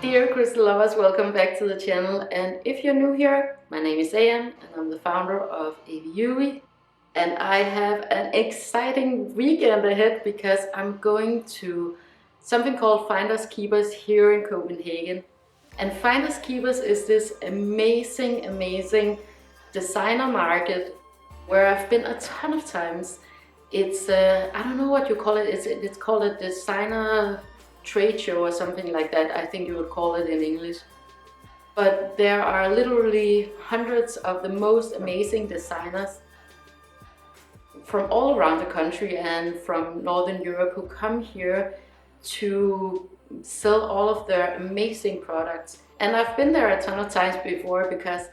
Dear crystal lovers, welcome back to the channel, and if you're new here, my name is Am and I'm the founder of AVIUVI, and I have an exciting weekend ahead because I'm going to something called Finders Keepers here in Copenhagen. And Finders Keepers is this amazing designer market where I've been a ton of times. It's I don't know what you call it. It's called a designer trade show or something like that. I think you would call it in English. But there are literally hundreds of the most amazing designers from all around the country and from Northern Europe who come here to sell all of their amazing products. And I've been there a ton of times before because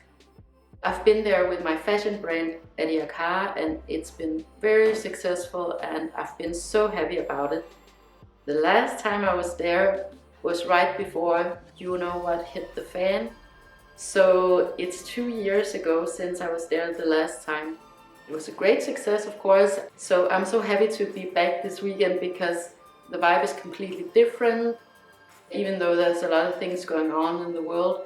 I've been there with my fashion brand AVIUVI, and it's been very successful and I've been so happy about it. The last time I was there was right before you know what hit the fan. So it's 2 years ago since I was there the last time. It was a great success, of course. So I'm so happy to be back this weekend because the vibe is completely different. Even though there's a lot of things going on in the world,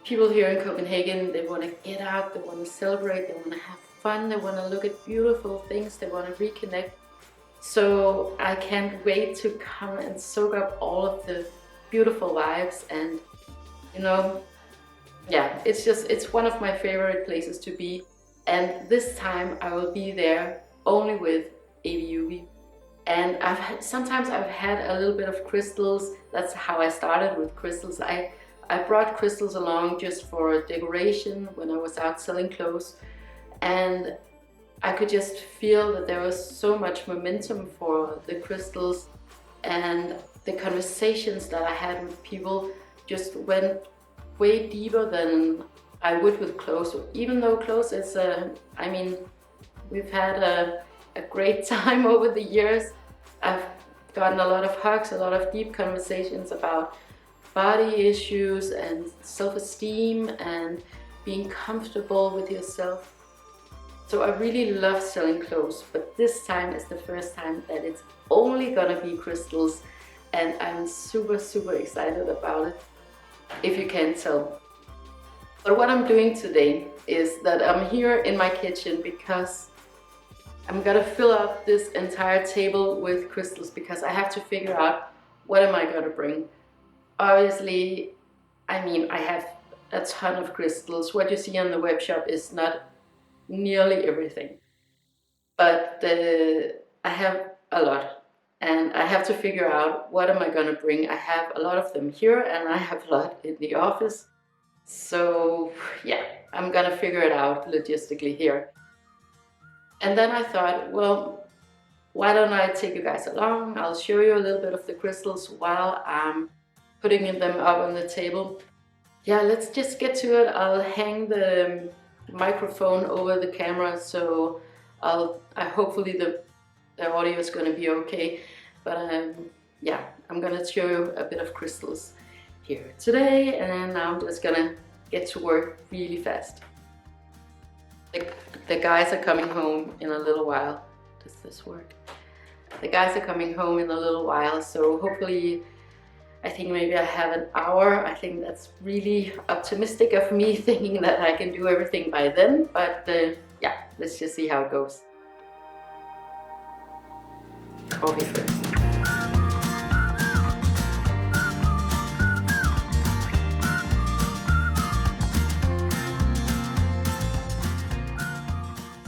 people here in Copenhagen, they want to get out, they want to celebrate, they want to have fun, they want to look at beautiful things, they want to reconnect. So I can't wait to come and soak up all of the beautiful vibes, and you know, yeah, it's one of my favorite places to be. And this time I will be there only with AVIUVI. And sometimes I've had a little bit of crystals. That's how I started with crystals. I brought crystals along just for decoration when I was out selling clothes, and I could just feel that there was so much momentum for the crystals, and the conversations that I had with people just went way deeper than I would with clothes. Even though clothes is I mean, we've had a great time over the years. I've gotten a lot of hugs, a lot of deep conversations about body issues and self-esteem and being comfortable with yourself. So I really love selling clothes, but this time is the first time that it's only gonna be crystals, and I'm super excited about it, if you can't tell. But what I'm doing today is that I'm here in my kitchen because I'm gonna fill up this entire table with crystals because I have to figure out what am I gonna bring. Obviously, I mean, I have a ton of crystals. What you see on the web shop is not nearly everything, but I have a lot, and I have to figure out what am I gonna bring. I have a lot of them here and I have a lot in the office. So yeah, I'm gonna figure it out logistically here. And then I thought, well, why don't I take you guys along? I'll show you a little bit of the crystals while I'm putting them up on the table. Yeah, let's just get to it. I'll hang the microphone over the camera, so hopefully the audio is going to be okay. But yeah, I'm gonna show you a bit of crystals here today, and now I'm just gonna get to work really fast. The guys are coming home in a little while. Does this work? The guys are coming home in a little while, so hopefully, I think maybe I have an hour. I think that's really optimistic of me, thinking that I can do everything by then, but yeah, let's just see how it goes. Coffee first.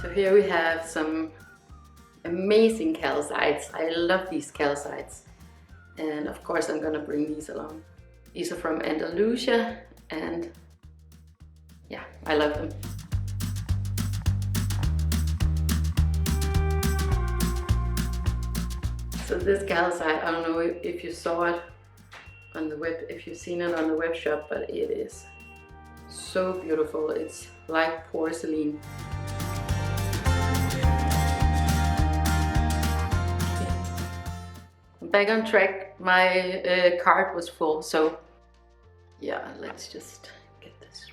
So here we have some amazing calcites. I love these calcites. And of course I'm gonna bring these along. These are from Andalusia, and yeah, I love them. So this calcite, I don't know if you saw it on the web, if you've seen it on the web shop, but it is so beautiful. It's like porcelain. Back on track, my cart was full, so yeah, let's just get this.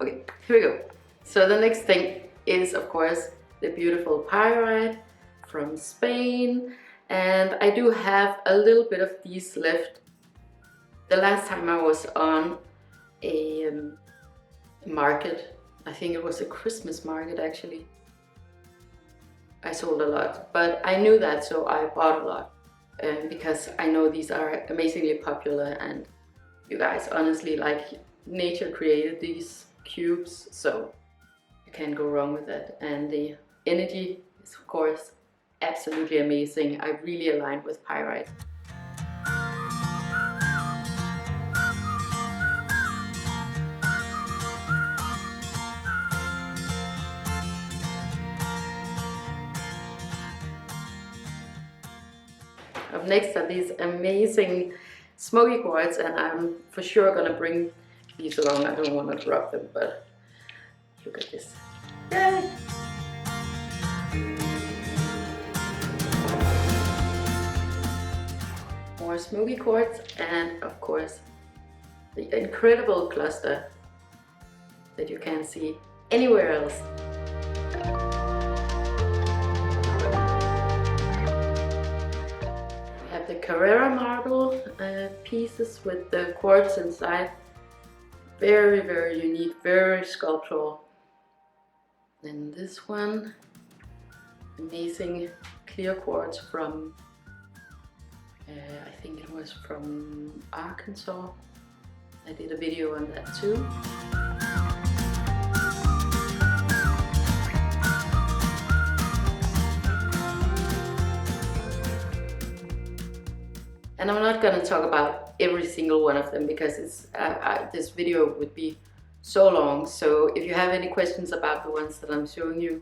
Okay, here we go. So the next thing is, of course, the beautiful Pyrite from Spain, And I do have a little bit of these left. The last time I was on a market, I think it was a Christmas market actually, I sold a lot, but I knew that, so I bought a lot because I know these are amazingly popular, and you guys, honestly, like, nature created these cubes, so you can't go wrong with that. And the energy is of course absolutely amazing. I really aligned with Pyrite. Up next are these amazing Smoky Quartz, and I'm for sure gonna bring these along. I don't want to drop them, but look at this. Yay! More Smoky Quartz, and of course the incredible cluster that you can't see anywhere else. We have the Carrara marble pieces with the quartz inside. Very, very unique, very sculptural. Then this one, amazing clear quartz from, I think it was from Arkansas. I did a video on that too. And I'm not going to talk about every single one of them because it's, this video would be so long. So if you have any questions about the ones that I'm showing you,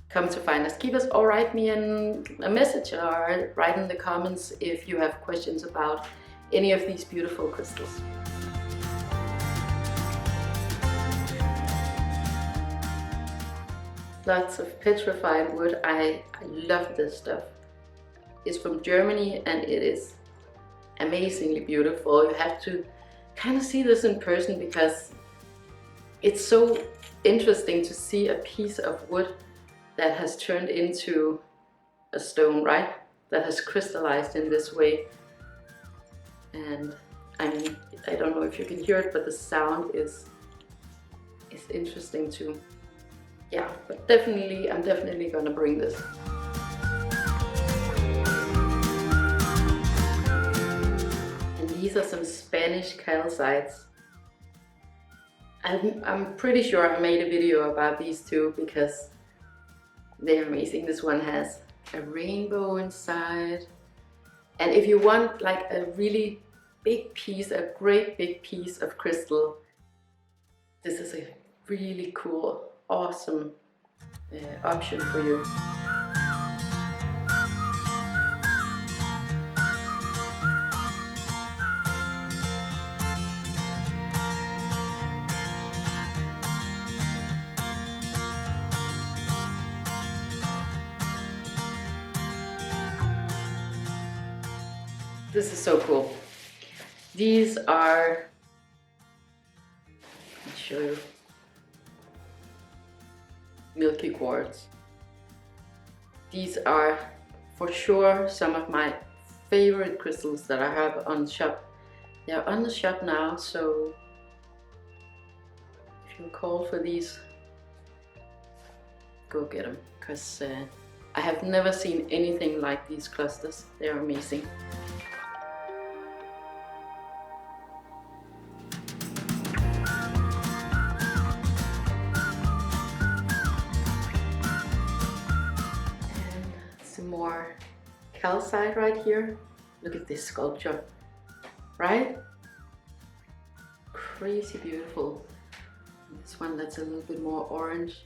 come to Find Us, Keep Us, or write me a message, or write in the comments if you have questions about any of these beautiful crystals. Lots of petrified wood. I love this stuff. It's from Germany and it is amazingly beautiful. You have to kind of see this in person because it's so interesting to see a piece of wood that has turned into a stone, right? That has crystallized in this way. And I mean, I don't know if you can hear it, but the sound is interesting too. Yeah, but I'm definitely gonna bring this. And these are some Spanish calcites. I'm pretty sure I made a video about these two because they're amazing. This one has a rainbow inside. And if you want like a really big piece, a great big piece of crystal, this is a really cool, awesome option for you. This is so cool. These are, let me show you, Milky Quartz. These are for sure some of my favorite crystals that I have on shop. They're on the shop now, so if you call for these, go get them, because I have never seen anything like these clusters. They're amazing. More calcite right here. Look at this sculpture, right? Crazy beautiful. And this one that's a little bit more orange,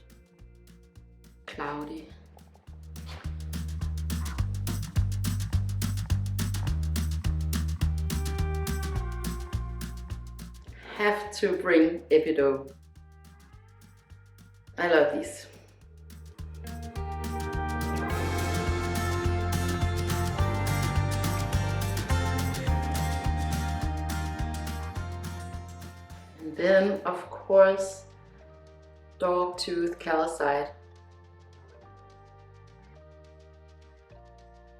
cloudy. Have to bring Epidote. I love these. Then, of course, dogtooth calcite.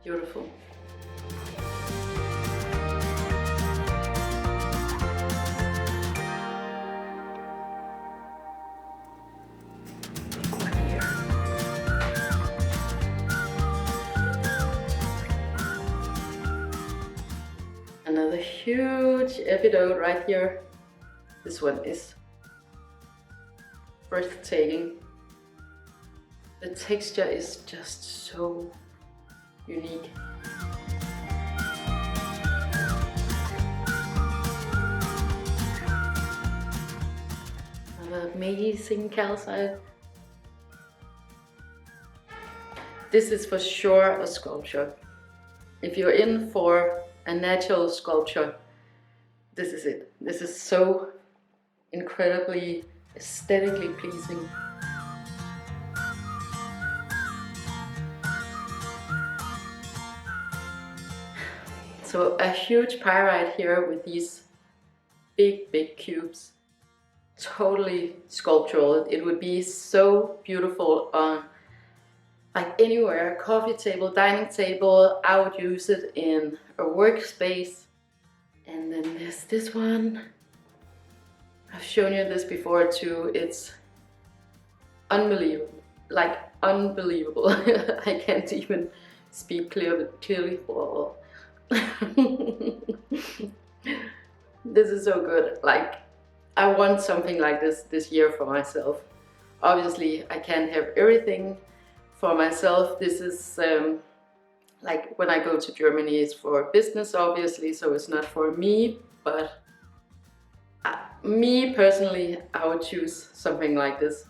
Beautiful. Another huge episode right here. This one is breathtaking. The texture is just so unique. Another amazing calcite. This is for sure a sculpture. If you're in for a natural sculpture, this is it. This is so incredibly aesthetically pleasing. So a huge pyrite here with these big cubes. Totally sculptural. It would be so beautiful on like anywhere, coffee table, dining table. I would use it in a workspace. And then there's this one. I've shown you this before too. It's unbelievable, like unbelievable. I can't even speak clearly. Whoa. This is so good. Like, I want something like this year for myself. Obviously, I can't have everything for myself. This is like when I go to Germany, it's for business, obviously, so it's not for me. But me personally, I would choose something like this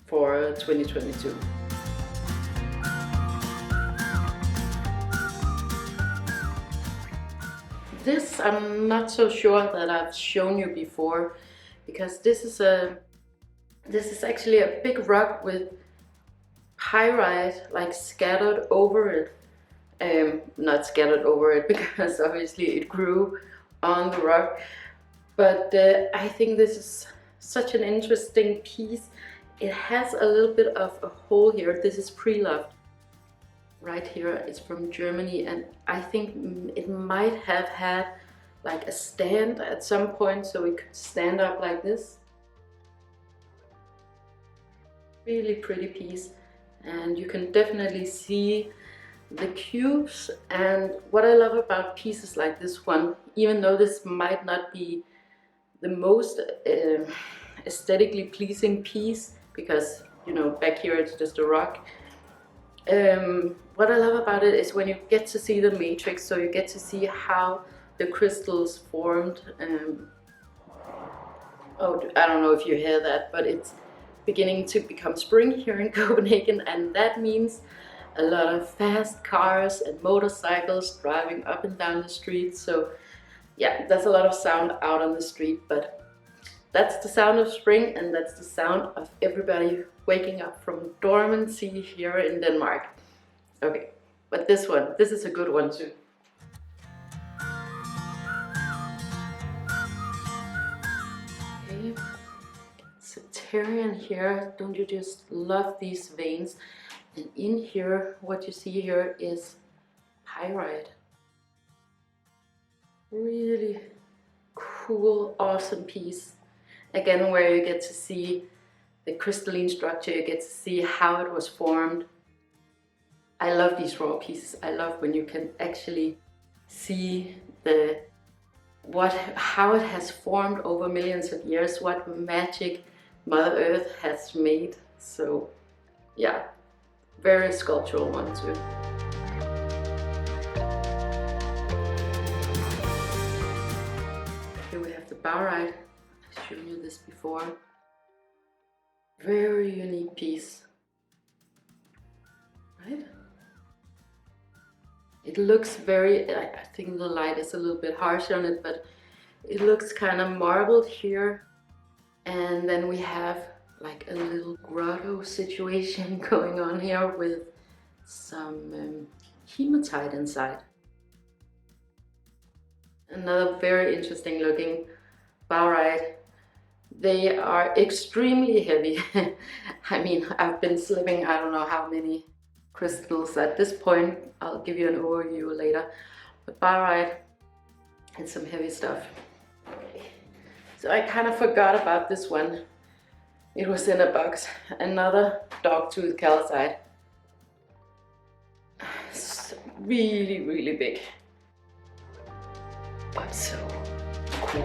for 2022. This I'm not so sure that I've shown you before, because this is actually a big rock with pyrite like scattered over it. Not scattered over it because obviously it grew on the rock, but I think this is such an interesting piece. It has a little bit of a hole here. This is pre-loved. Right here, it's from Germany, and I think it might have had like a stand at some point so it could stand up like this. Really pretty piece, and you can definitely see the cubes. And what I love about pieces like this one, even though this might not be the most aesthetically pleasing piece, because you know, back here it's just a rock. What I love about it is when you get to see the matrix, so you get to see how the crystals formed. Oh, I don't know if you hear that, but it's beginning to become spring here in Copenhagen, and that means a lot of fast cars and motorcycles driving up and down the street. So yeah, there's a lot of sound out on the street, but that's the sound of spring, and that's the sound of everybody waking up from dormancy here in Denmark. Okay, but this is a good one too. Okay, Sagittarian here, don't you just love these veins? And in here, what you see here is pyrite. Really cool, awesome piece. Again, where you get to see the crystalline structure, you get to see how it was formed. I love these raw pieces. I love when you can actually see how it has formed over millions of years, what magic Mother Earth has made. So yeah, very sculptural one too. Here we have the Pyrite. I've shown you this before. Very unique piece, right? It looks very, I think the light is a little bit harsh on it, but it looks kind of marbled here. And then we have like a little grotto situation going on here with some hematite inside. Another very interesting looking pyrite. They are extremely heavy. I mean, I've been slipping I don't know how many crystals at this point. I'll give you an overview later. But pyrite and some heavy stuff. Okay. So I kind of forgot about this one. It was in a box. Another dogtooth calcite. It's really, really big. But so cool.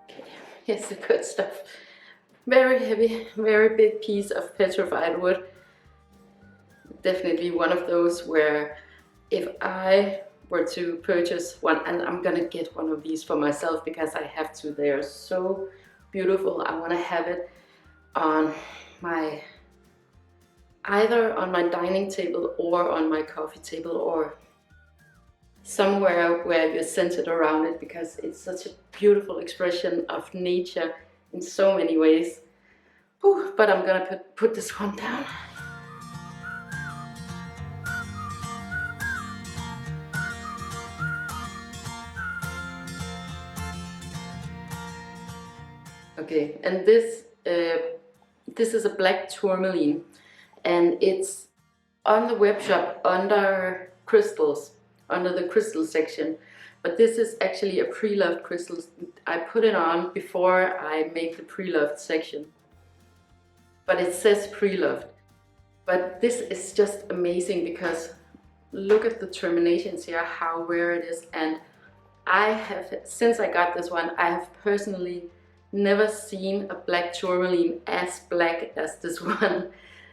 Okay, here's the good stuff. Very heavy, very big piece of petrified wood. Definitely one of those where if I were to purchase one, and I'm gonna get one of these for myself because I have to, they are so beautiful. I want to have it on my, either on my dining table or on my coffee table or somewhere where you're centered around it, because it's such a beautiful expression of nature in so many ways. Whew, but I'm gonna put this one down. Okay, and this is a black tourmaline, and it's on the web shop under crystals, under the crystal section. But this is actually a pre-loved crystal. I put it on before I make the pre-loved section. But it says pre-loved. But this is just amazing because look at the terminations here, how rare it is. And I have, since I got this one, I have personally never seen a black tourmaline as black as this one.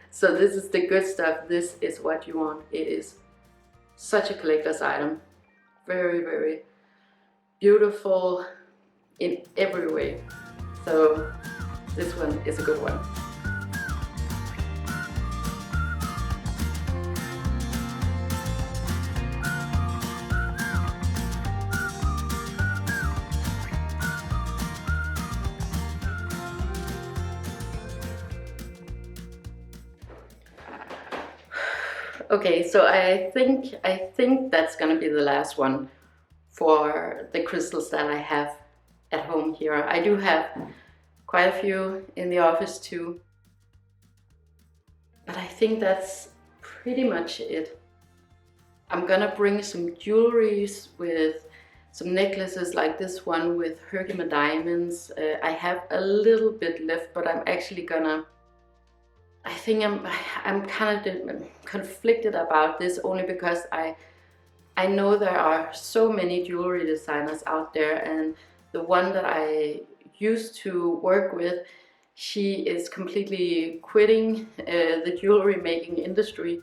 So this is the good stuff. This is what you want. It is such a collector's item. Very, very beautiful in every way. So this one is a good one. Okay, so I think that's gonna be the last one for the crystals that I have at home here. I do have quite a few in the office too, but I think that's pretty much it. I'm gonna bring some jewelries with some necklaces like this one with Herkimer diamonds. I have a little bit left, but I'm actually gonna, I think I'm kind of conflicted about this, only because I know there are so many jewelry designers out there, and the one that I used to work with, she is completely quitting the jewelry making industry.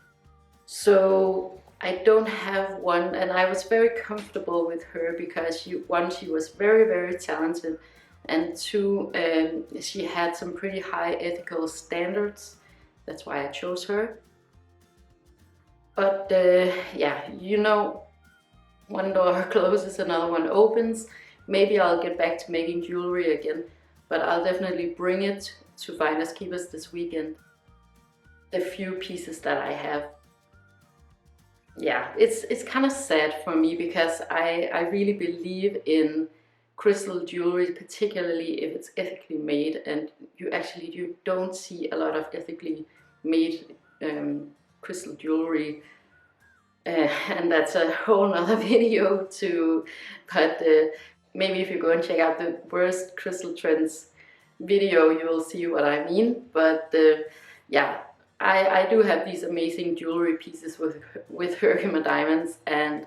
So I don't have one, and I was very comfortable with her because she was very, very talented, and two, she had some pretty high ethical standards. That's why I chose her. But yeah, you know, one door closes, another one opens. Maybe I'll get back to making jewelry again, but I'll definitely bring it to Finders Keepers this weekend. The few pieces that I have. Yeah, it's kind of sad for me because I really believe in crystal jewelry, particularly if it's ethically made, and you don't see a lot of ethically made crystal jewelry, and that's a whole nother video too. But maybe if you go and check out the worst crystal trends video, you will see what I mean. But yeah, I do have these amazing jewelry pieces with Herkimer diamonds, and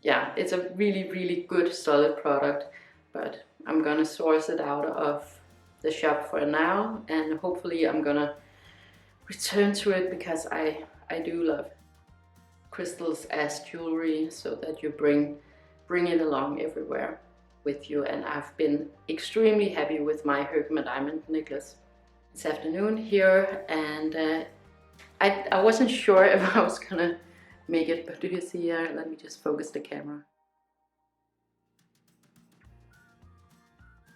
yeah, it's a really, really good solid product. But I'm gonna source it out of the shop for now, and hopefully I'm gonna return to it because I do love crystals as jewelry, so that you bring it along everywhere with you. And I've been extremely happy with my Herkimer diamond necklace. It's afternoon here, and I wasn't sure if I was gonna make it, but do you see here? Let me just focus the camera.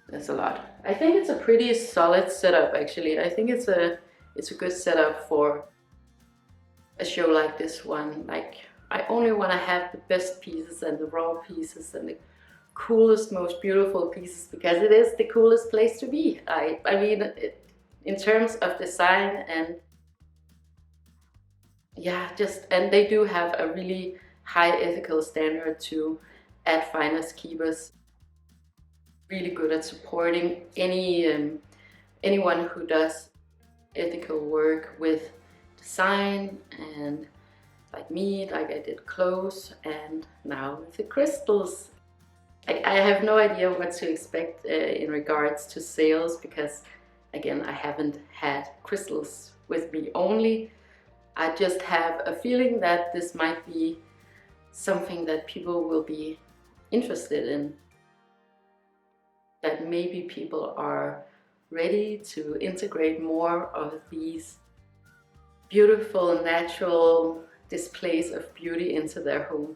That's a lot. I think it's a pretty solid setup actually. I think it's a good setup for a show like this one. Like, I only want to have the best pieces and the raw pieces and the coolest, most beautiful pieces, because it is the coolest place to be. I mean, in terms of design, and yeah, and they do have a really high ethical standard too at Finders Keepers. Really good at supporting anyone who does ethical work with design, and like me, like I did clothes, and now with the crystals. I have no idea what to expect in regards to sales, because again, I haven't had crystals with me only. I just have a feeling that this might be something that people will be interested in, that maybe people are ready to integrate more of these beautiful natural displays of beauty into their home.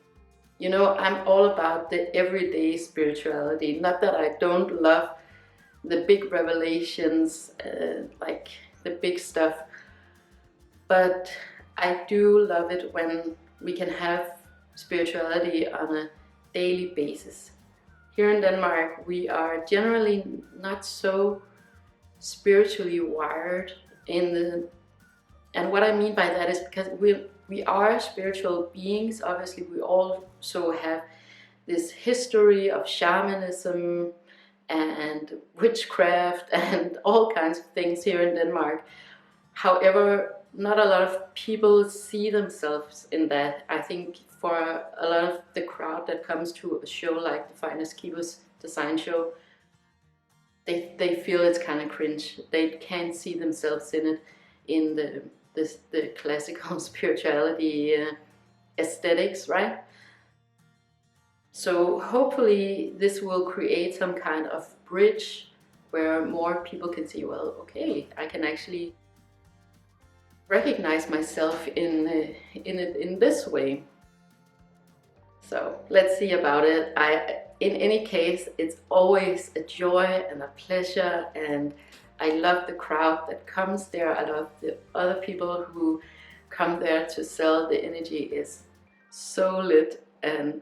You know, I'm all about the everyday spirituality. Not that I don't love the big revelations, like the big stuff, but I do love it when we can have spirituality on a daily basis. Here in Denmark, we are generally not so spiritually wired and what I mean by that is because we are spiritual beings. Obviously, we also have this history of shamanism and witchcraft and all kinds of things here in Denmark. However, not a lot of people see themselves in that. I think for a lot of the crowd that comes to a show like the Finders Keepers design show, they feel it's kind of cringe. They can't see themselves in it, in the classical spirituality aesthetics, right? So hopefully this will create some kind of bridge where more people can see, well, okay, I can actually recognize myself in it in this way. So let's see about it. In any case, it's always a joy and a pleasure, and I love the crowd that comes there. I love the other people who come there to sell. The energy is so lit, and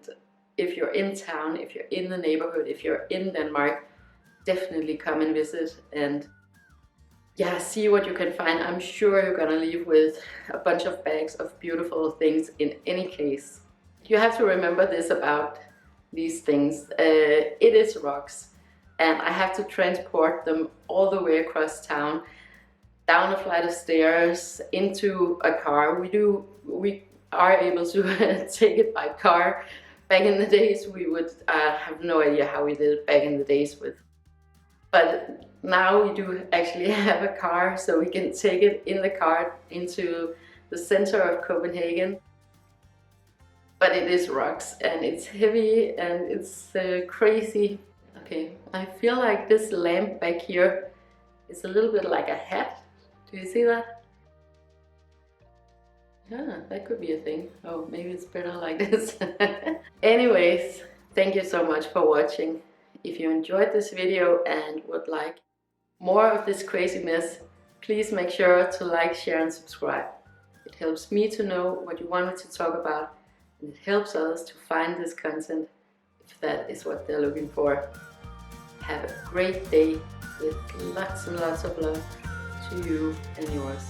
if you're in town, if you're in the neighborhood, if you're in Denmark, definitely come and visit and yeah, see what you can find. I'm sure you're gonna leave with a bunch of bags of beautiful things in any case. You have to remember this about these things. It is rocks, and I have to transport them all the way across town, down a flight of stairs, into a car. We are able to take it by car. Back in the days, we would have no idea how we did it back in the days but now we do actually have a car, so we can take it in the car into the center of Copenhagen. But it is rocks, and it's heavy, and it's crazy. Okay, I feel like this lamp back here is a little bit like a hat. Do you see that? Yeah, that could be a thing. Oh, maybe it's better like this. Anyways, thank you so much for watching. If you enjoyed this video and would like more of this craziness, please make sure to like, share and subscribe. It helps me to know what you want me to talk about, and it helps others to find this content if that is what they're looking for. Have a great day with lots and lots of love to you and yours.